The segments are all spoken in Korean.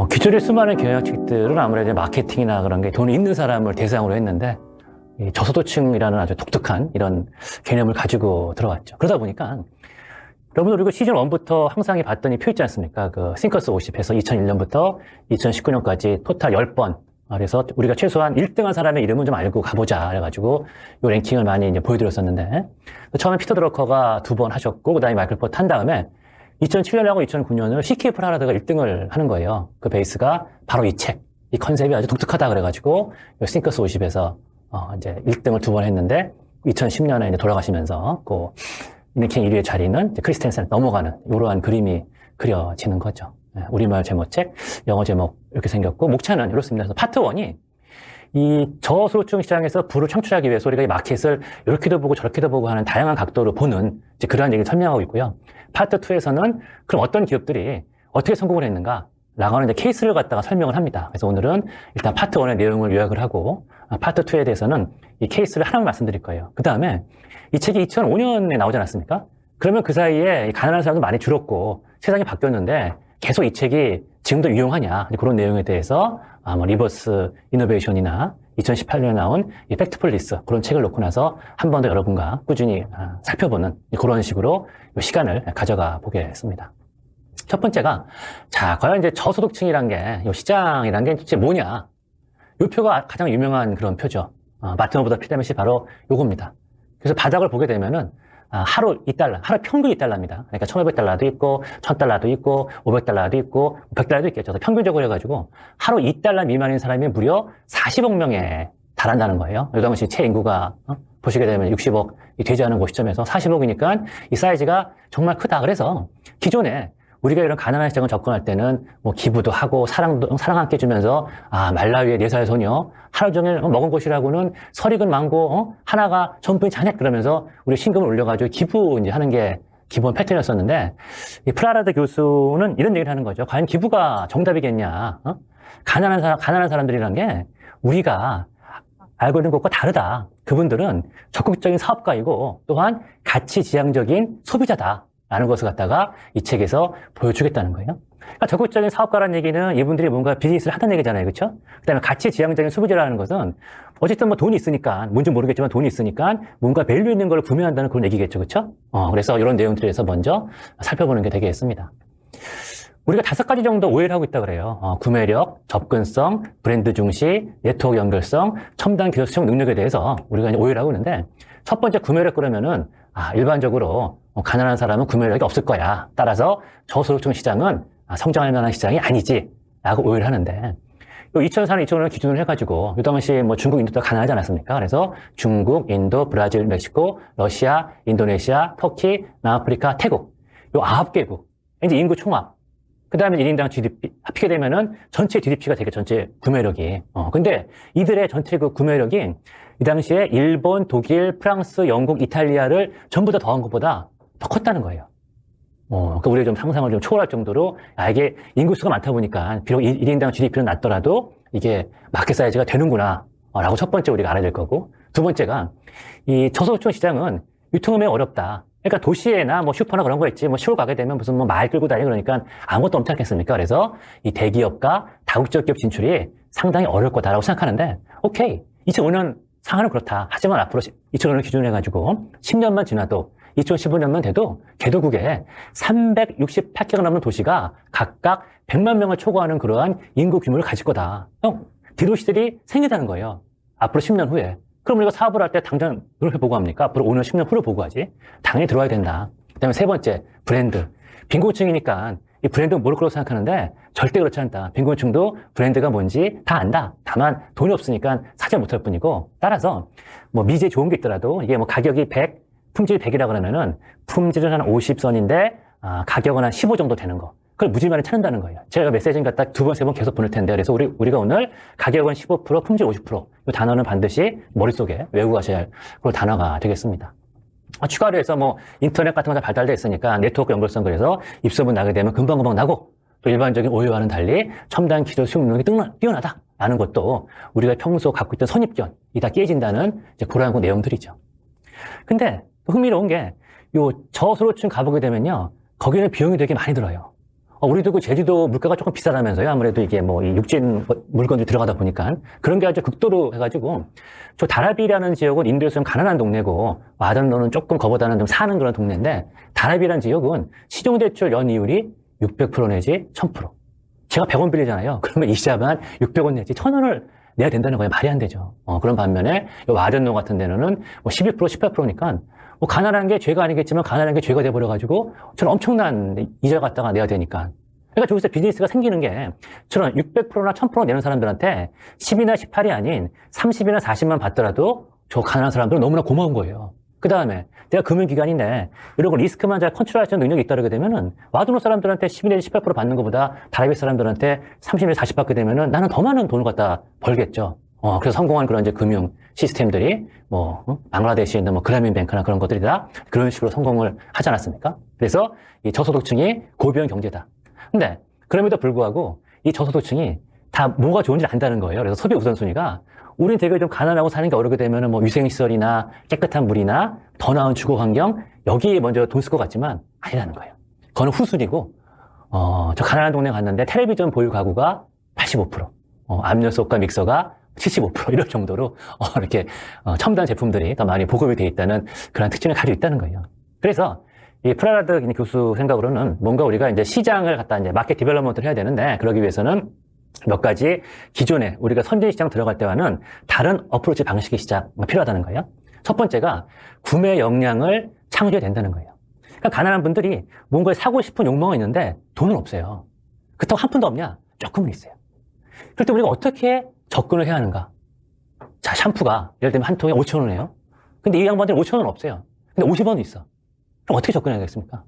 기존의 수많은 경영칙들은 아무래도 마케팅이나 그런 게 돈이 있는 사람을 대상으로 했는데, 이 저소득층이라는 아주 독특한 이런 개념을 가지고 들어왔죠. 그러다 보니까, 여러분들 이거 시즌 1부터 항상 봤더니 표 있지 않습니까? 그 싱커스 50에서 2001년부터 2019년까지 토탈 10번. 그래서 우리가 최소한 1등한 사람의 이름은 좀 알고 가보자. 그래가지고 이 랭킹을 많이 이제 보여드렸었는데, 처음에 피터 드러커가 2번 하셨고, 그 다음에 마이클 포트 한 다음에 2007년하고 2009년을 CK 프라하드가 1등을 하는 거예요. 그 베이스가 바로 이 책. 이 컨셉이 아주 독특하다 그래가지고, 싱커스 50에서 이제 1등을 2번 했는데, 2010년에 이제 돌아가시면서, 그 랭킹 1위의 자리는 크리스텐센 넘어가는, 이러한 그림이 그려지는 거죠. 우리말 제목책, 영어 제목 이렇게 생겼고, 목차는 이렇습니다. 그래서 파트 1이 이 저소득층 시장에서 부를 창출하기 위해서 우리가 이 마켓을 이렇게도 보고 저렇게도 보고 하는 다양한 각도로 보는 이제 그러한 얘기를 설명하고 있고요. 파트 2에서는 그럼 어떤 기업들이 어떻게 성공을 했는가 라고 하는 이제 케이스를 갖다가 설명을 합니다. 그래서 오늘은 일단 파트 1의 내용을 요약을 하고 파트 2에 대해서는 이 케이스를 하나만 말씀드릴 거예요. 그 다음에 이 책이 2005년에 나오지 않았습니까? 그러면 그 사이에 가난한 사람도 많이 줄었고 세상이 바뀌었는데 계속 이 책이 지금도 유용하냐 그런 내용에 대해서 리버스 이노베이션이나 2018년에 나온 이 팩트폴리스 그런 책을 놓고 나서 한 번 더 여러분과 꾸준히 살펴보는 그런 식으로 시간을 가져가 보겠습니다. 첫 번째가 자 과연 이제 저소득층이란 게 이 시장이란 게 도대체 뭐냐? 이 표가 가장 유명한 그런 표죠. 마틴 오브 더 피라밋이 바로 요겁니다. 그래서 바닥을 보게 되면은 하루 2달러, 하루 평균 2달러입니다. 그러니까 1,500달러도 있고, 1,000달러도 있고, 500달러도 있고, 100달러도 있겠죠. 그래서 평균적으로 해가지고, 하루 2달러 미만인 사람이 무려 40억 명에 달한다는 거예요. 이 당시 체인구가, 보시게 되면 60억이 되지 않은 그 시점에서 40억이니까 이 사이즈가 정말 크다. 그래서 기존에 우리가 이런 가난한 시장을 접근할 때는 뭐 기부도 하고 사랑 함께 주면서 말라위의 4살 소녀 하루 종일 먹은 것이라고는 설익은 망고 하나가 전부인 잔액 그러면서 우리 신금을 올려가지고 기부 이제 하는 게 기본 패턴이었었는데 이 프라하드 교수는 이런 얘기를 하는 거죠. 과연 기부가 정답이겠냐? 가난한 사람들이란 게 우리가 알고 있는 것과 다르다. 그분들은 적극적인 사업가이고 또한 가치지향적인 소비자다. 라는 것을 갖다가 이 책에서 보여주겠다는 거예요. 그러니까 적극적인 사업가라는 얘기는 이분들이 뭔가 비즈니스를 하다는 얘기잖아요. 그렇죠? 그다음에 가치지향적인 소비자라는 것은 어쨌든 뭐 돈이 있으니까 뭔지 모르겠지만 돈이 있으니까 뭔가 밸류 있는 걸 구매한다는 그런 얘기겠죠. 그렇죠? 그래서 이런 내용들에서 먼저 살펴보는 게 되겠습니다. 우리가 5가지 정도 오해를 하고 있다 그래요. 구매력, 접근성, 브랜드 중시, 네트워크 연결성, 첨단 기술 수용 능력에 대해서 우리가 이제 오해를 하고 있는데 첫 번째 구매력 그러면은 일반적으로 가난한 사람은 구매력이 없을 거야. 따라서 저소득층 시장은 성장할 만한 시장이 아니지. 라고 오해를 하는데 2004년, 2005년 기준으로 해가지고 이 당시 뭐 중국, 인도도 가난하지 않았습니까? 그래서 중국, 인도, 브라질, 멕시코, 러시아, 인도네시아, 터키, 남아프리카, 태국 요 9개국 이제 인구 총합 그 다음에 1인당 GDP 합치게 되면은 전체 GDP가 되게 전체 구매력이 근데 이들의 전체 그 구매력이 이 당시에 일본, 독일, 프랑스, 영국, 이탈리아를 전부 다 더한 것보다 더 컸다는 거예요. 그러니까 우리가 좀 상상을 좀 초월할 정도로, 이게 인구수가 많다 보니까, 비록 1인당 GDP는 낮더라도, 이게 마켓 사이즈가 되는구나, 라고 첫 번째 우리가 알아야 될 거고, 두 번째가, 이 저소득층 시장은 유통이 어렵다. 그러니까 도시에나 뭐 슈퍼나 그런 거 있지, 뭐 시골 가게 되면 무슨 뭐 말 끌고 다니고 그러니까 아무것도 없지 않겠습니까? 그래서 이 대기업과 다국적 기업 진출이 상당히 어려울 거다라고 생각하는데, 오케이. 2005년 상황은 그렇다. 하지만 앞으로 2005년 기준으로 해가지고 10년만 지나도 2015년만 돼도 개도국에 368개가 넘는 도시가 각각 100만 명을 초과하는 그러한 인구 규모를 가질 거다. 대도시들이 생기다는 거예요. 앞으로 10년 후에. 그럼 우리가 사업을 할 때 당장 이렇게 보고합니까? 앞으로 5년, 10년 후로 보고하지. 당연히 들어와야 된다. 그 다음에 세 번째, 브랜드. 빈곤층이니까 이 브랜드는 모를 거라고 생각하는데 절대 그렇지 않다. 빈곤층도 브랜드가 뭔지 다 안다. 다만 돈이 없으니까 사지 못할 뿐이고 따라서 뭐 미제 좋은 게 있더라도 이게 뭐 가격이 100, 품질이 100이라 그러면은 품질은 한 50선인데 가격은 한 15 정도 되는 거. 그걸 무지만에 찾는다는 거예요. 제가 메시지는 갖다 2번, 3번 계속 보낼 텐데 그래서 우리가 오늘 가격은 15%, 품질 50%. 이 단어는 반드시 머릿속에 외우고 가셔야 할 그런 단어가 되겠습니다. 추가로 해서 뭐 인터넷 같은 거 다 발달돼 있으니까 네트워크 연결성 그래서 입소문 나게 되면 금방금방 나고 또 일반적인 오해와는 달리 첨단 기술 수용 능력이 뛰어나다라는 것도 우리가 평소 갖고 있던 선입견이 다 깨진다는 이제 그러한 내용들이죠. 근데 흥미로운 게 요 저소득층 가보게 되면요 거기는 비용이 되게 많이 들어요. 우리도 그 제주도 물가가 조금 비싸다면서요. 아무래도 이게 뭐 이 육진 물건들이 들어가다 보니까 그런 게 아주 극도로 해가지고 저 다라비라는 지역은 인도에서 좀 가난한 동네고 아단로는 조금 거보다는 좀 사는 그런 동네인데 다라비라는 지역은 시중대출 연이율이 600% 내지 1000%. 제가 100원 빌리잖아요. 그러면 이자만 600원 내지 1000원을 내야 된다는 거예요. 말이 안 되죠. 그런 반면에 와련로 같은 데는 뭐 12%, 18%니까 뭐 가난한 게 죄가 아니겠지만 가난한 게 죄가 돼버려가지고 저는 엄청난 이자 갖다가 내야 되니까. 그러니까 저기서 비즈니스가 생기는 게 저는 600%나 1000% 내는 사람들한테 10이나 18이 아닌 30이나 40만 받더라도 저 가난한 사람들은 너무나 고마운 거예요. 그 다음에 내가 금융기관인데 이런 거 리스크만 잘 컨트롤할 수 있는 능력이 있다 그러게 되면은 와드노 사람들한테 12 내지 18% 받는 것보다 다라비 사람들한테 30 내지 40 받게 되면은 나는 더 많은 돈을 갖다 벌겠죠. 그래서 성공한 그런 이제 금융 시스템들이 방글라데시에 있는 뭐 그라민 뱅크나 그런 것들이 다 그런 식으로 성공을 하지 않았습니까? 그래서 이 저소득층이 고비형 경제다. 근데 그럼에도 불구하고 이 저소득층이 다 뭐가 좋은지 안다는 거예요. 그래서 소비 우선순위가 우린 되게 좀 가난하고 사는 게 어렵게 되면은 뭐 위생시설이나 깨끗한 물이나 더 나은 주거 환경 여기에 먼저 돈 쓸 것 같지만 아니라는 거예요. 그거는 후순위고 저 가난한 동네 갔는데 텔레비전 보유 가구가 85%, 압력솥과 믹서가 75% 이럴 정도로 이렇게 첨단 제품들이 더 많이 보급이 돼 있다는 그런 특징을 가지고 있다는 거예요. 그래서 이 프라라드 교수 생각으로는 뭔가 우리가 이제 시장을 갖다 이제 마켓 디벨롭먼트를 해야 되는데 그러기 위해서는 몇 가지 기존에 우리가 선진 시장 들어갈 때와는 다른 어프로치 방식의 시작이 필요하다는 거예요. 첫 번째가 구매 역량을 창조해야 된다는 거예요. 그러니까 가난한 분들이 뭔가를 사고 싶은 욕망은 있는데 돈은 없어요. 그렇다고 한 푼도 없냐? 조금은 있어요. 그럴 때 우리가 어떻게 접근을 해야 하는가? 자, 샴푸가 예를 들면 한 통에 5,000원이에요. 근데 이 양반들은 5,000원 없어요. 근데 50원은 있어. 그럼 어떻게 접근해야겠습니까?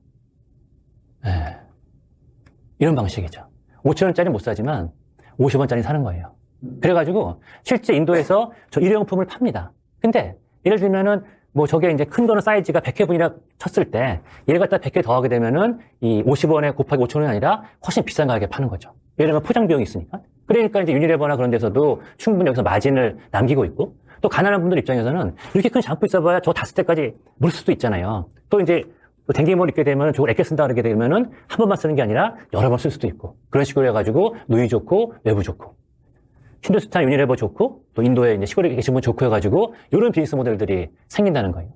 이런 방식이죠. 5,000원짜리 못 사지만 50원짜리 사는 거예요. 그래가지고 실제 인도에서 저 일회용품을 팝니다. 근데 예를 들면은 뭐 저게 이제 큰 거는 사이즈가 100회분이라 쳤을 때 얘를 갖다 100회 더하게 되면은 이 50원에 곱하기 5,000원이 아니라 훨씬 비싼 가격에 파는 거죠. 예를 들면 포장 비용이 있으니까. 그러니까 이제 유니레버나 그런 데서도 충분히 여기서 마진을 남기고 있고 또 가난한 분들 입장에서는 이렇게 큰 샴푸 있어봐야 저 다 쓸 때까지 물 수도 있잖아요. 또 이제 댕기물 입게 되면 저걸 애껴 쓴다 그러게 되면은 한 번만 쓰는 게 아니라 여러 번 쓸 수도 있고 그런 식으로 해가지고 누이 좋고 외부 좋고 힌두스탄 유니레버 좋고 또 인도에 이제 시골에 계신 분 좋고 해가지고 이런 비즈니스 모델들이 생긴다는 거예요.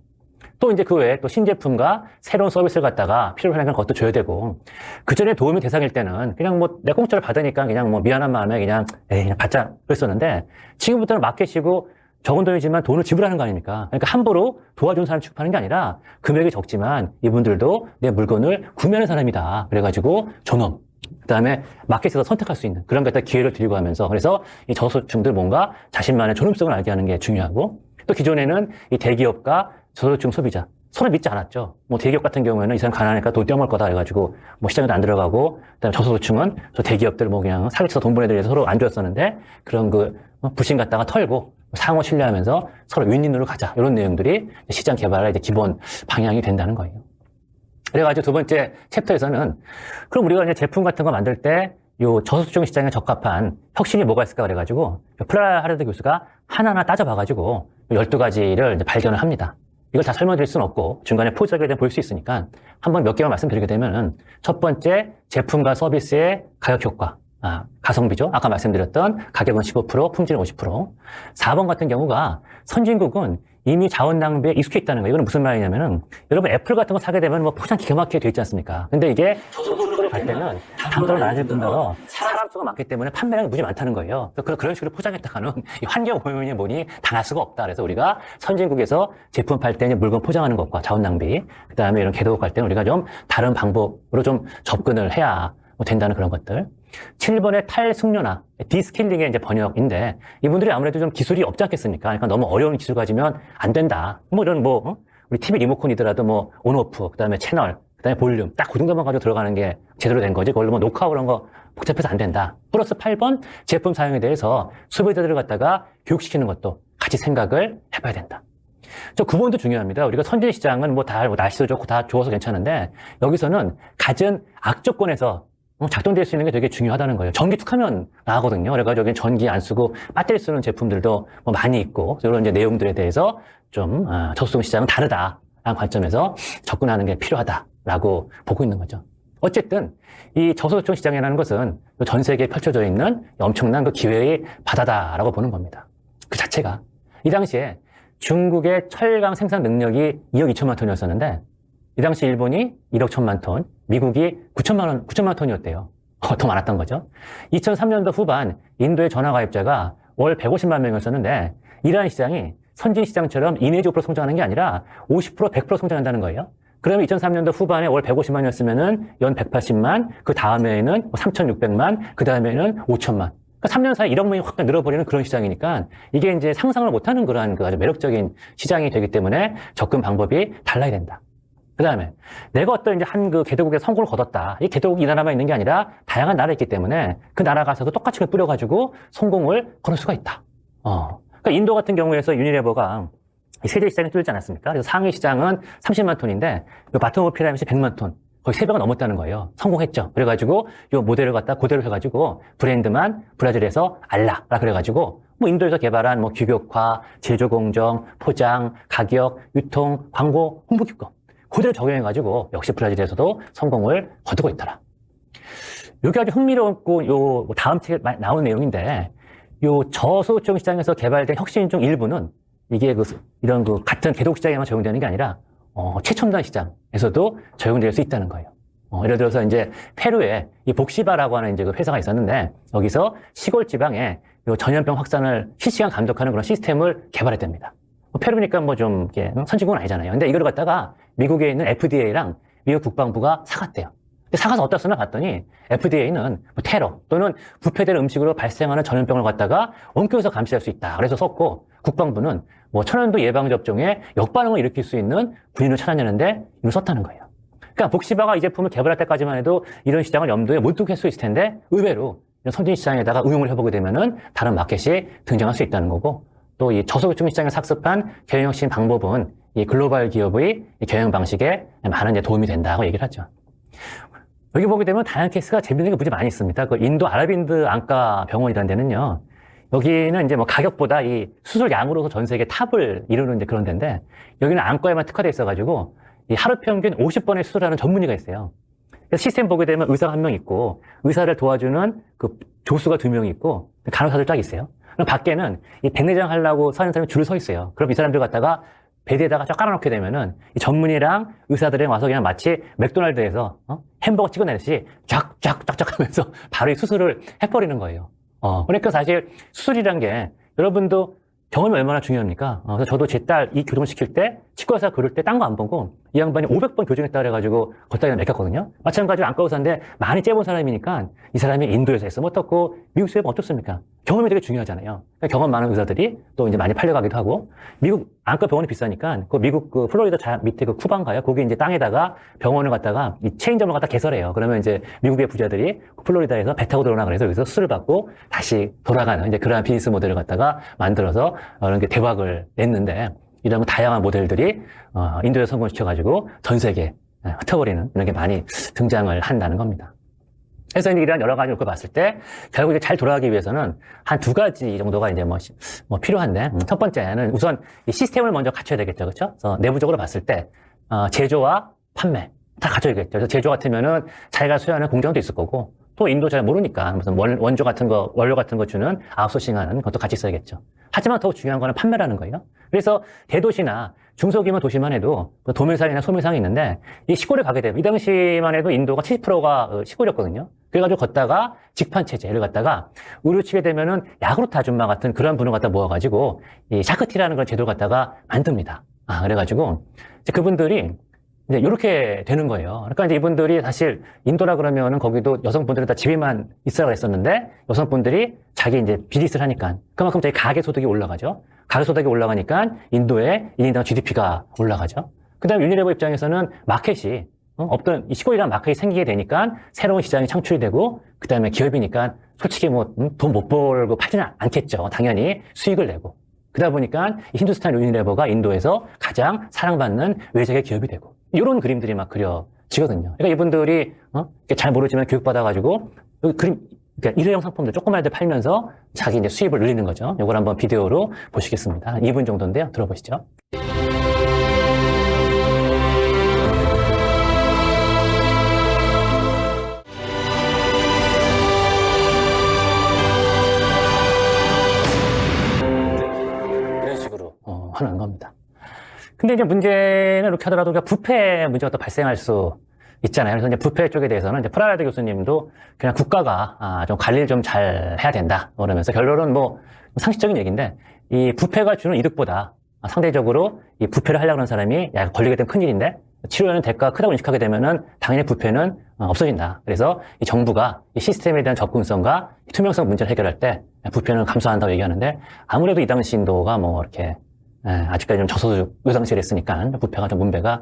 또 이제 그 외에 또 신제품과 새로운 서비스를 갖다가 필요로 하는 것도 줘야 되고 그 전에 도움이 대상일 때는 그냥 뭐 내 공짜를 받으니까 그냥 뭐 미안한 마음에 그냥 그냥 받자 그랬었는데 지금부터는 마켓이고 적은 돈이지만 돈을 지불하는 거 아닙니까? 그러니까 함부로 도와준 사람 취급하는 게 아니라 금액이 적지만 이분들도 내 물건을 구매하는 사람이다. 그래가지고 존엄, 그 다음에 마켓에서 선택할 수 있는 그런 것들 기회를 드리고 하면서 그래서 이 저소득층들 뭔가 자신만의 존엄성을 알게 하는 게 중요하고 또 기존에는 이 대기업과 저소득층 소비자 서로 믿지 않았죠. 뭐 대기업 같은 경우에는 이 사람 가난하니까 돈 떼어먹을 거다 해가지고 뭐 시장에도 안 들어가고 그다음에 저소득층은 저 대기업들 뭐 그냥 사기쳐서 돈 보내드려서 서로 안 줬었는데 그런 그 불신 갖다가 털고 상호 신뢰하면서 서로 윈윈으로 가자 이런 내용들이 시장 개발의 이제 기본 방향이 된다는 거예요. 그래가지고 두 번째 챕터에서는 그럼 우리가 이제 제품 같은 거 만들 때 요 저소득층 시장에 적합한 혁신이 뭐가 있을까 그래가지고 프라 하르드 교수가 하나하나 따져봐가지고 12가지를 이제 발견을 합니다. 이걸 다 설명드릴 수는 없고 중간에 포즈하게 되면 볼 수 있으니까 한번 몇 개만 말씀드리게 되면은 첫 번째 제품과 서비스의 가격 효과. 가성비죠. 아까 말씀드렸던 가격은 15%, 품질은 50%. 4번 같은 경우가 선진국은 이미 자원 낭비에 익숙해 있다는 거예요. 이거는 무슨 말이냐면은 여러분 애플 같은 거 사게 되면 뭐 포장 기가 막히게 돼 있지 않습니까? 근데 이게 저소득으로 갈 때는 단가로 나눠질 뿐더러 사람 수가 많기 때문에 판매량이 무지 많다는 거예요. 그런 식으로 포장했다가는 환경 오염이 뭐니 당할 수가 없다. 그래서 우리가 선진국에서 제품 팔 때 물건 포장하는 것과 자원 낭비, 그 다음에 이런 개도국 갈 때는 우리가 좀 다른 방법으로 좀 접근을 해야 된다는 그런 것들. 7번의 탈숙련화, 디스킬링의 이제 번역인데, 이분들이 아무래도 좀 기술이 없지 않겠습니까? 그러니까 너무 어려운 기술 가지면 안 된다. 뭐 이런 우리 TV 리모컨이더라도 뭐 온오프, 그 다음에 채널, 그 다음에 볼륨, 딱 그 정도만 가지고 들어가는 게 제대로 된 거지. 그걸로 뭐 녹화 그런 거 복잡해서 안 된다. 플러스 8번 제품 사용에 대해서 소비자들을 갖다가 교육시키는 것도 같이 생각을 해봐야 된다. 저 9번도 중요합니다. 우리가 선진 시장은 뭐 날씨도 좋고 다 좋아서 괜찮은데, 여기서는 갖은 악조건에서 작동될 수 있는 게 되게 중요하다는 거예요. 전기 툭하면 나가거든요. 그래가지고 여기 전기 안 쓰고 배터리 쓰는 제품들도 뭐 많이 있고, 이런 이제 내용들에 대해서 좀 저소득 시장은 다르다라는 관점에서 접근하는 게 필요하다라고 보고 있는 거죠. 어쨌든 이 저소득층 시장이라는 것은 전 세계에 펼쳐져 있는 엄청난 그 기회의 바다다라고 보는 겁니다. 그 자체가. 이 당시에 중국의 철강 생산 능력이 2억 2천만 톤이었었는데 이 당시 일본이 1억 1천만 톤, 미국이 9천만 톤이었대요. 더 많았던 거죠. 2003년도 후반 인도의 전화 가입자가 월 150만 명이었었는데 이러한 시장이 선진 시장처럼 이내지 5% 성장하는 게 아니라 50%, 100% 성장한다는 거예요. 그러면 2003년도 후반에 월 150만이었으면은 연 180만, 그 다음에는 3,600만, 그 다음에는 5천만. 그러니까 3년 사이에 1억 명이 확 늘어버리는 그런 시장이니까 이게 이제 상상을 못하는 그러한 그 아주 매력적인 시장이 되기 때문에 접근 방법이 달라야 된다. 그 다음에 내가 어떤 이제 한 그 개도국에 성공을 거뒀다. 이 개도국이 이 나라만 있는 게 아니라 다양한 나라가 있기 때문에 그 나라 가서도 똑같이 뿌려가지고 성공을 거둘 수가 있다. 그러니까 인도 같은 경우에서 유니레버가 세계 시장에 뚫지 않았습니까? 그래서 상위 시장은 30만 톤인데 이 바텀업 피라밋이 100만 톤. 거의 3배가 넘었다는 거예요. 성공했죠. 그래가지고 이 모델을 갖다 그대로 해가지고 브랜드만 브라질에서 알라라 그래가지고 뭐 인도에서 개발한 뭐 규격화, 제조 공정, 포장, 가격, 유통, 광고, 홍보 기법 그대로 적용해가지고 역시 브라질에서도 성공을 거두고 있더라. 여기 아주 흥미롭고 요 다음 책에 나온 내용인데 요 저소득층 시장에서 개발된 혁신 중 일부는 이게 이런 같은 개도국 시장에만 적용되는 게 아니라 최첨단 시장에서도 적용될 수 있다는 거예요. 예를 들어서 이제 페루에 이 복시바라고 하는 이제 그 회사가 있었는데 여기서 시골 지방에 요 전염병 확산을 실시간 감독하는 그런 시스템을 개발했답니다. 페루니까 뭐 좀 선진국은 아니잖아요. 근데 이걸 갖다가 미국에 있는 FDA랑 미국 국방부가 사갔대요. 근데 사가서 어디다 쓰나 봤더니 FDA는 뭐 테러 또는 부패될 음식으로 발생하는 전염병을 갖다가 원격에서 감시할 수 있다. 그래서 썼고 국방부는 뭐 천연두 예방접종에 역반응을 일으킬 수 있는 군인을 찾아내는데 이걸 썼다는 거예요. 그러니까 복시바가 이 제품을 개발할 때까지만 해도 이런 시장을 염두에 못 두고 했을 수 있을 텐데 의외로 이런 선진 시장에다가 응용을 해보게 되면은 다른 마켓이 등장할 수 있다는 거고 또 이 저소득층 시장에 삭습한 경영혁신 방법은 이 글로벌 기업의 경영 방식에 많은 이제 도움이 된다고 얘기를 하죠. 여기 보게 되면 다양한 케이스가 재밌는 게 무지 많이 있습니다. 그 인도 아랍인드 안과 병원이라는 데는요. 여기는 이제 뭐 가격보다 이 수술 양으로서 전 세계 탑을 이루는 이제 그런 데인데 여기는 안과에만 특화되어 있어가지고 이 하루 평균 50번의 수술하는 전문의가 있어요. 그래서 시스템 보게 되면 의사가 한 명 있고 의사를 도와주는 그 조수가 2명 있고 간호사들 쫙 있어요. 그럼 밖에는 이 백내장 하려고 사는 사람이 줄을 서 있어요. 그럼 이 사람들 갖다가 베드에다가 쫙 깔아놓게 되면은 이 전문의랑 의사들이 와서 그냥 마치 맥도날드에서 햄버거 찍어내듯이 쫙쫙쫙쫙 하면서 바로 이 수술을 해버리는 거예요. 그러니까 사실 수술이란 게 여러분도 경험이 얼마나 중요합니까? 그래서 저도 제 딸 이 교정시킬 때 치과의사 그럴 때 딴 거 안 보고 이 양반이 500번 교정했다 그래가지고 걷다가 맡겼거든요. 마찬가지로 안과 의사인데 많이 째본 사람이니까 이 사람이 인도에서 했으면 어떻고 미국에서 해보면 어떻습니까? 경험이 되게 중요하잖아요. 그러니까 경험 많은 의사들이 또 이제 많이 팔려가기도 하고 미국 안과 병원이 비싸니까 그 미국 그 플로리다 밑에 그 쿠반가요? 거기 이제 땅에다가 병원을 갖다가 이 체인점을 갖다 개설해요. 그러면 이제 미국의 부자들이 플로리다에서 배 타고 들어오나 그래서 여기서 수술을 받고 다시 돌아가는 이제 그러한 비즈니스 모델을 갖다가 만들어서 이런 게 대박을 냈는데 이런 다양한 모델들이 인도에 성공시켜가지고 전 세계에 흩어버리는 이런 게 많이 등장을 한다는 겁니다. 그래서 이런 여러 가지를 봤을 때 결국 이게 잘 돌아가기 위해서는 한 2가지 정도가 이제 뭐 필요한데 첫 번째는 우선 이 시스템을 먼저 갖춰야 되겠죠, 그렇죠? 그래서 내부적으로 봤을 때 제조와 판매 다 갖춰야겠죠. 그래서 제조 같으면은 자기가 소유하는 공장도 있을 거고 또 인도 잘 모르니까 무슨 원조 같은 거 원료 같은 거 주는 아웃소싱하는 것도 같이 있어야겠죠. 하지만 더 중요한 거는 판매라는 거예요. 그래서 대도시나 중소규모 도시만 해도 도매상이나 소매상이 있는데 이 시골에 가게 되면 이 당시만 해도 인도가 70%가 시골이었거든요. 그래가지고 걷다가 직판 체제를 갖다가 의료치게 되면은 야구르트 아줌마 같은 그런 분을 갖다 모아가지고 이 샤크티라는 그런 제도를 갖다가 만듭니다. 그래가지고 이제 그분들이 이제 이렇게 되는 거예요. 그러니까 이제 이분들이 사실 인도라 그러면은 거기도 여성분들이 다 집에만 있으라고 했었는데 여성분들이 자기 이제 비즈니스를 하니까 그만큼 자기 가계 소득이 올라가죠. 가계 소득이 올라가니까 인도의 1인당 GDP가 올라가죠. 그 다음에 유니레버 입장에서는 마켓이 없던 이 시골이란 마켓이 생기게 되니까 새로운 시장이 창출이 되고 그 다음에 기업이니까 솔직히 뭐 돈 못 벌고 팔지는 않겠죠. 당연히 수익을 내고 그러다 보니까 힌두스탄 유니레버가 인도에서 가장 사랑받는 외적의 기업이 되고 이런 그림들이 막 그려지거든요. 그러니까 이분들이 잘 모르지만 교육받아가지고 그러니까 일회용 상품들 조그만 애들 팔면서 자기 이제 수입을 늘리는 거죠. 이걸 한번 비디오로 보시겠습니다. 한 2분 정도인데요. 들어보시죠. 근데 이제 문제는 이렇게 하더라도 부패 문제가 또 발생할 수 있잖아요. 그래서 이제 부패 쪽에 대해서는 이제 프라라드 교수님도 그냥 국가가 좀 관리를 좀 잘 해야 된다. 그러면서 결론은 뭐 상식적인 얘기인데 이 부패가 주는 이득보다 상대적으로 이 부패를 하려고 하는 사람이 야, 걸리게 되면 큰일인데 치료하는 대가가 크다고 인식하게 되면은 당연히 부패는 없어진다. 그래서 이 정부가 이 시스템에 대한 접근성과 투명성 문제를 해결할 때 부패는 감소한다고 얘기하는데 아무래도 이 당시 인도가 뭐 이렇게 아직까지 좀 저소득 의상시를 했으니까 부패가 좀 문제가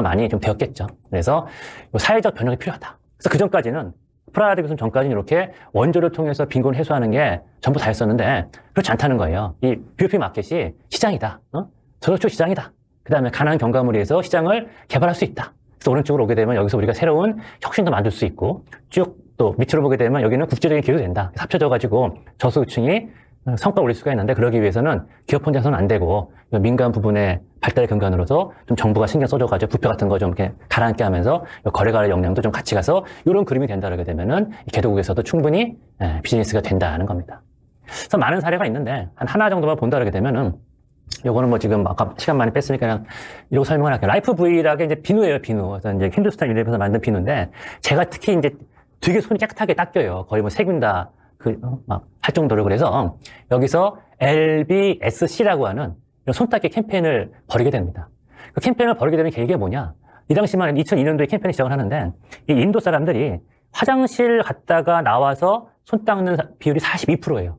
많이 좀 되었겠죠. 그래서 사회적 변혁이 필요하다. 그래서 그 전까지는 프라하드 교수는 전까지는 이렇게 원조를 통해서 빈곤을 해소하는 게 전부 다 했었는데 그렇지 않다는 거예요. 이 BOP 마켓이 시장이다. 저소득 시장이다. 그 다음에 가난한 경과물에서 시장을 개발할 수 있다. 그래서 오른쪽으로 오게 되면 여기서 우리가 새로운 혁신도 만들 수 있고 쭉 또 밑으로 보게 되면 여기는 국제적인 기회도 된다. 합쳐져가지고 저소득층이 성과 올릴 수가 있는데 그러기 위해서는 기업 혼자서는 안 되고 민간 부분의 발달의 근간으로서 좀 정부가 신경 써줘가지고 부패 같은 거 좀 이렇게 가라앉게 하면서 거래가의 역량도 좀 같이 가서 이런 그림이 된다 그러게 되면은 개도국에서도 충분히 비즈니스가 된다는 겁니다. 그래서 많은 사례가 있는데 하나 정도만 본다 그러게 되면은 요거는 뭐 지금 아까 시간 많이 뺐으니까 그냥 이러고 설명을 할게요. 라이프 V라게 이제 비누예요, 비누. 그래서 이제 힌두스탄 유럽에서 만든 비누인데 제가 특히 이제 되게 손이 깨끗하게 닦여요. 거의 뭐 세균 다 막 할 정도로. 그래서 여기서 LBSC라고 하는 이런 손 닦기 캠페인을 벌이게 됩니다. 그 캠페인을 벌이게 되는 계기가 뭐냐? 이 당시만 2002년도에 캠페인을 시작을 하는데 이 인도 사람들이 화장실 갔다가 나와서 손 닦는 비율이 42%예요.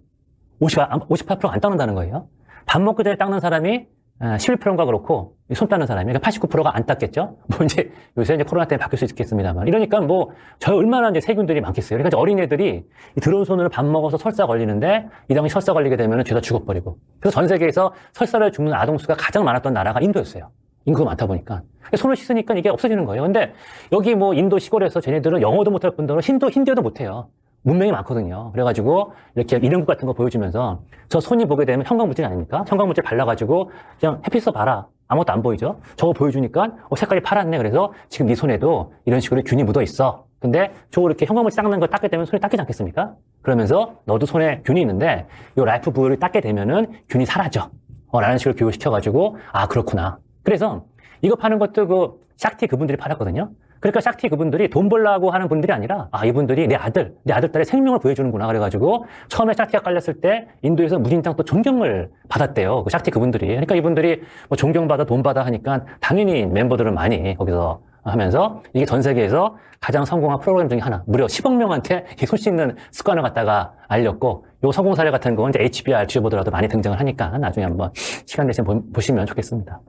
58%가 안 닦는다는 거예요. 밥 먹기 전에 닦는 사람이 11%인가 그렇고 손 닦는 사람이 그러니까 89%가 안 닦겠죠. 뭐 이제 요새 이제 코로나 때문에 바뀔 수 있겠습니다만 이러니까 뭐 저 얼마나 이제 세균들이 많겠어요. 그러니까 어린애들이 더러운 손으로 밥 먹어서 설사 걸리는데 이 당시 설사 걸리게 되면 죄다 죽어버리고 그래서 전 세계에서 설사를 죽는 아동 수가 가장 많았던 나라가 인도였어요. 인구가 많다 보니까 손을 씻으니까 이게 없어지는 거예요. 근데 여기 뭐 인도 시골에서 쟤네들은 영어도 못할 뿐더러 힌디어도 못해요. 문명이 많거든요. 그래가지고 이렇게 이름국 같은 거 보여주면서 저 손이 보게 되면 형광물질 아닙니까? 형광물질 발라가지고 그냥 햇빛 써 봐라. 아무것도 안 보이죠? 저거 보여주니까 색깔이 파랗네. 그래서 지금 네 손에도 이런 식으로 균이 묻어 있어. 근데 저거 이렇게 형광물질 닦는 거 닦게 되면 손이 닦이지 않겠습니까? 그러면서 너도 손에 균이 있는데 이 라이프 부를 닦게 되면은 균이 사라져. 라는 식으로 교육시켜가지고 아 그렇구나. 그래서 이거 파는 것도 샥티 그분들이 팔았거든요. 그러니까 샥티 그분들이 돈 벌라고 하는 분들이 아니라 이분들이 내 아들 딸의 생명을 보여주는구나 그래가지고 처음에 샥티가 깔렸을 때 인도에서 무진장 또 존경을 받았대요. 그 샥티 그분들이. 그러니까 이분들이 뭐 존경받아 돈 받아 하니까 당연히 멤버들을 많이 거기서 하면서 이게 전 세계에서 가장 성공한 프로그램 중에 하나. 무려 10억 명한테 손 씻는 습관을 갖다가 알렸고 요 성공 사례 같은 건 이제 HBR 뒤져보더라도 많이 등장을 하니까 나중에 한번 시간 되시면 보시면 좋겠습니다.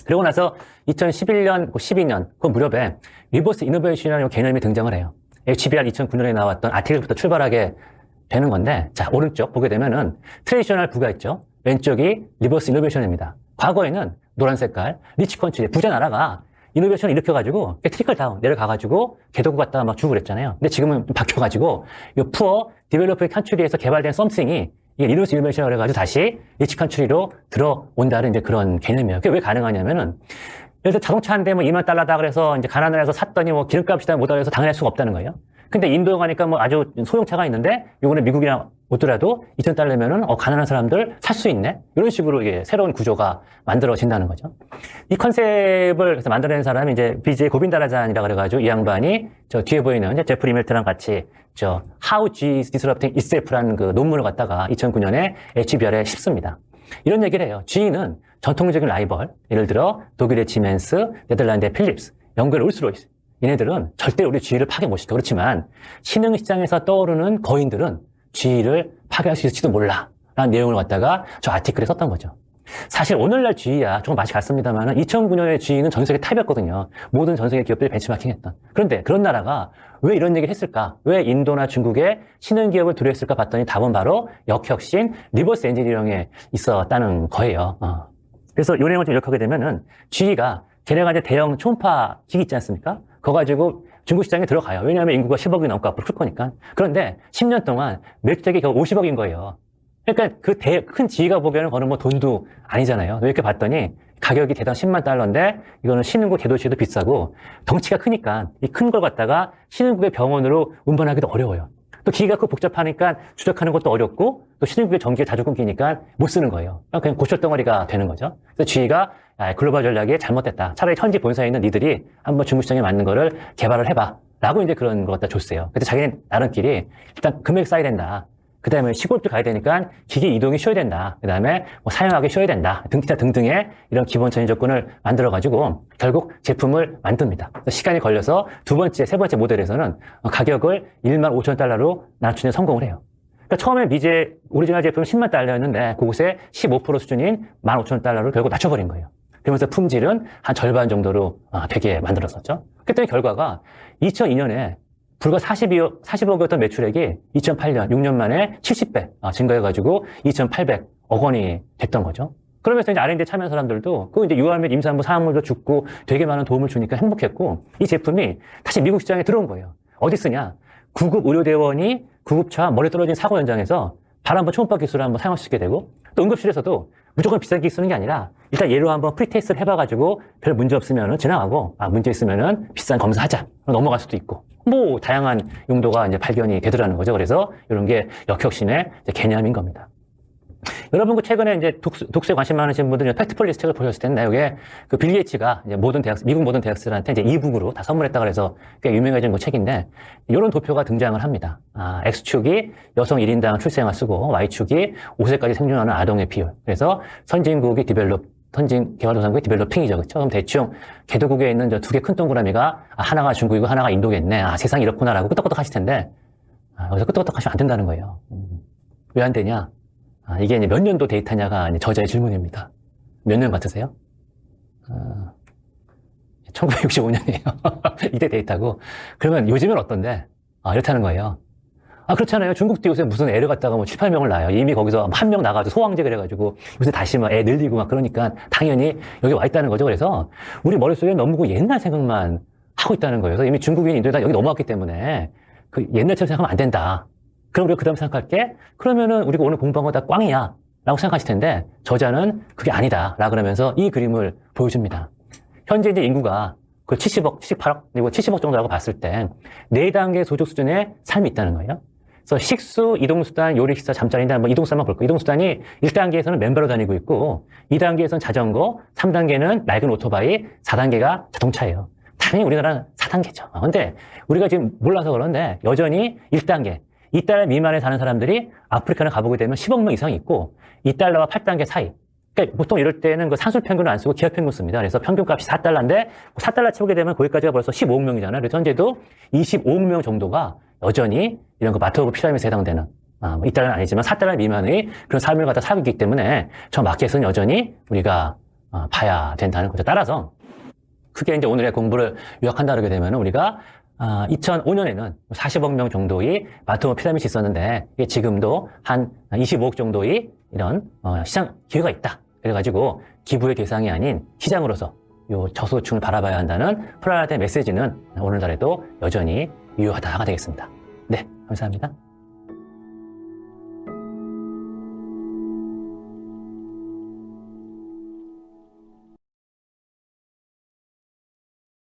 그리고 나서 2011년, 12년 그 무렵에 리버스 이노베이션이라는 개념이 등장을 해요. HBR 2009년에 나왔던 아티클부터 출발하게 되는 건데 자 오른쪽 보게 되면은 트레디셔널 부가 있죠. 왼쪽이 리버스 이노베이션입니다. 과거에는 노란 색깔 리치 컨트리 부자 나라가 이노베이션을 일으켜가지고 트리클 다운 내려가가지고 개도국 갖다가 막 주고 그랬잖아요. 근데 지금은 바뀌어가지고 이 푸어 디벨로핑 컨트리에서 개발된 썸씽이 이게 리버스 이노베이션을 해가지고 다시 리치 컨트리로 들어온다는 이제 그런 개념이에요. 그게 왜 가능하냐면은 예를 들어 자동차 한 대 뭐 $2만 그래서 이제 가난을 해서 샀더니 뭐 기름값이 못하고 해서 당연할 수가 없다는 거예요. 근데 인도 가니까 뭐 아주 소형차가 있는데 요거는 미국이나 오더라도 $2,000면은 가난한 사람들 살 수 있네. 이런 식으로 이게 새로운 구조가 만들어진다는 거죠. 이 컨셉을 그래서 만들어낸 사람이 이제 BJ 고빈다라잔이라 그래가지고 이 양반이 저 뒤에 보이는 이제 제프리 멜트랑 같이 저 How G is Disrupting Itself라는 그 논문을 갖다가 2009년에 HBR에 씹습니다. 이런 얘기를 해요. G는 전통적인 라이벌, 예를 들어 독일의 지멘스, 네덜란드의 필립스, 영국의 롤스로이스. 얘네들은 절대 우리 G를 파괴 못 시켜. 그렇지만 신흥시장에서 떠오르는 거인들은 G를 파괴할 수 있을지도 몰라. 라는 내용을 갖다가 저 아티클에 썼던 거죠. 사실 오늘날 G야 조금 맛이 갔습니다만 2009년에 G는 전 세계 탑이었거든요. 모든 전 세계 기업들이 벤치마킹했던. 그런데 그런 나라가 왜 이런 얘기를 했을까? 왜 인도나 중국에 신흥 기업을 들여했을까 봤더니 답은 바로 역혁신 리버스 엔지니어링에 있었다는 거예요. 그래서 이 내용을 좀 기억하게 되면은 G가 걔네가 이제 대형 초음파 기기 있지 않습니까? 그거 가지고 중국 시장에 들어가요. 왜냐하면 인구가 10억이 넘고 앞으로 클 거니까. 그런데 10년 동안 매출액이 겨우 50억인 거예요. 그러니까 그 큰 지위가 보기에는 그거는 뭐 돈도 아니잖아요. 이렇게 봤더니 가격이 대당 $100,000인데 이거는 신흥국 대도시도 비싸고 덩치가 크니까 이 큰 걸 갖다가 신흥국의 병원으로 운반하기도 어려워요. 또 기기가 그 복잡하니까 추적하는 것도 어렵고 또 신흥국의 전기가 자주 끊기니까 못 쓰는 거예요. 그냥 고철덩어리가 되는 거죠. 그래서 GE가 글로벌 전략이 잘못됐다. 차라리 현지 본사에 있는 니들이 한번 중국 시장에 맞는 거를 개발을 해봐. 라고 이제 그런 걸 갖다 줬어요. 그래서 자기는 나름끼리 일단 금액 쌓아야 된다. 그 다음에 시골도 가야 되니까 기기 이동이 쉬워야 된다. 그 다음에 뭐 사용하기 쉬워야 된다. 기타 등등의 이런 기본적인 조건을 만들어가지고 결국 제품을 만듭니다. 시간이 걸려서 두 번째, 세 번째 모델에서는 가격을 15,000달러로 낮추는 성공을 해요. 그러니까 처음에 미제 오리지널 제품은 10만 달러였는데 그곳에 15% 수준인 15,000달러를 결국 낮춰버린 거예요. 그러면서 품질은 한 절반 정도로 되게 만들었었죠. 그랬더니 결과가 2002년에 불과 40억이었던 매출액이 2008년, 6년 만에 70배 증가해가지고 2,800억 원이 됐던 거죠. 그러면서 이제 R&D 참여한 사람들도 그 이제 유아및 임산부 사학물도 죽고 되게 많은 도움을 주니까 행복했고 이 제품이 다시 미국 시장에 들어온 거예요. 어디 쓰냐? 구급 의료대원이 구급차 머리 떨어진 사고 현장에서 발 한번 초음파 기술을 한번 사용할 수 있게 되고 또 응급실에서도 무조건 비싼 기기 쓰는 게 아니라 일단 얘로 한번 프리테스트를 해봐가지고 별 문제 없으면은 지나가고 문제 있으면은 비싼 검사하자 넘어갈 수도 있고 뭐 다양한 용도가 이제 발견이 되더라는 거죠. 그래서 이런 게 역혁신의 개념인 겁니다. 여러분 그 최근에 이제 독서에 관심 많으신 분들은 팩트폴리스 책을 보셨을 텐데 여기에 그 빌 게이츠가 이제 미국 모든 대학생들한테 이제 이북으로 다 선물했다 그래서 꽤 유명해진 그 책인데 이런 도표가 등장을 합니다. X축이 여성 1인당 출생아 쓰고 Y축이 5세까지 생존하는 아동의 비율. 그래서 선진국이 선진 개발도상국의 디벨로핑이죠. 그렇죠? 그럼 대충 개도국에 있는 저 두 개 큰 동그라미가 하나가 중국이고 하나가 인도겠네. 세상이 이렇구나라고 끄떡끄떡 하실 텐데 여기서 끄떡끄떡 하시면 안 된다는 거예요. 왜 안 되냐? 이게 이제 몇 년도 데이터냐가 이제 저자의 질문입니다. 몇 년 같으세요? 1965년이에요. 이때 데이터고. 그러면 요즘은 어떤데? 이렇다는 거예요. 그렇잖아요. 중국도 요새 무슨 애를 갖다가 뭐 7, 8명을 낳아요. 이미 거기서 한 명 나가지고 소황제 그래가지고 요새 다시 막 애 늘리고 막 그러니까 당연히 여기 와 있다는 거죠. 그래서 우리 머릿속에 너무 그 옛날 생각만 하고 있다는 거예요. 그래서 이미 중국인, 인도에 다 여기 넘어왔기 때문에 그 옛날처럼 생각하면 안 된다. 그럼 우리가 그 다음 생각할게? 그러면은 우리가 오늘 공부한 거 다 꽝이야. 라고 생각하실 텐데 저자는 그게 아니다. 라 그러면서 이 그림을 보여줍니다. 현재 이제 인구가 그 70억, 78억, 그리고 70억 정도라고 봤을 때 4단계 소득 수준의 삶이 있다는 거예요. 그래서 식수, 이동수단, 요리식사, 잠자리인데 한번 이동수단만 볼까요? 이동수단이 1단계에서는 맨발로 다니고 있고 2단계에서는 자전거, 3단계는 낡은 오토바이, 4단계가 자동차예요. 당연히 우리나라는 4단계죠. 근데 우리가 지금 몰라서 그런데 여전히 1단계, 2달러 미만에 사는 사람들이 아프리카를 가보게 되면 10억 명 이상이 있고 2달러와 8단계 사이. 그러니까 보통 이럴 때는 그 산술 평균을 안 쓰고 기업 평균 씁니다. 그래서 평균값이 4달러인데 4달러 채우게 되면 거기까지가 벌써 15억 명이잖아요. 그래서 현재도 25억 명 정도가 여전히 이런 그 마트오브 피라미드에 해당되는 2달러는 아니지만 4달러 미만의 그런 삶을 갖다 살고 있기 때문에 저 마켓은 여전히 우리가 봐야 된다는 거죠. 따라서 크게 이제 오늘의 공부를 요약한다 그러게 되면 우리가 2005년에는 40억 명 정도의 마트오브 피라미드이 있었는데 이게 지금도 한 25억 정도의 이런 시장 기회가 있다. 그래가지고 기부의 대상이 아닌 시장으로서 요 저소득층을 바라봐야 한다는 프라하드의 메시지는 오늘날에도 여전히 유효하다가 되겠습니다. 네, 감사합니다.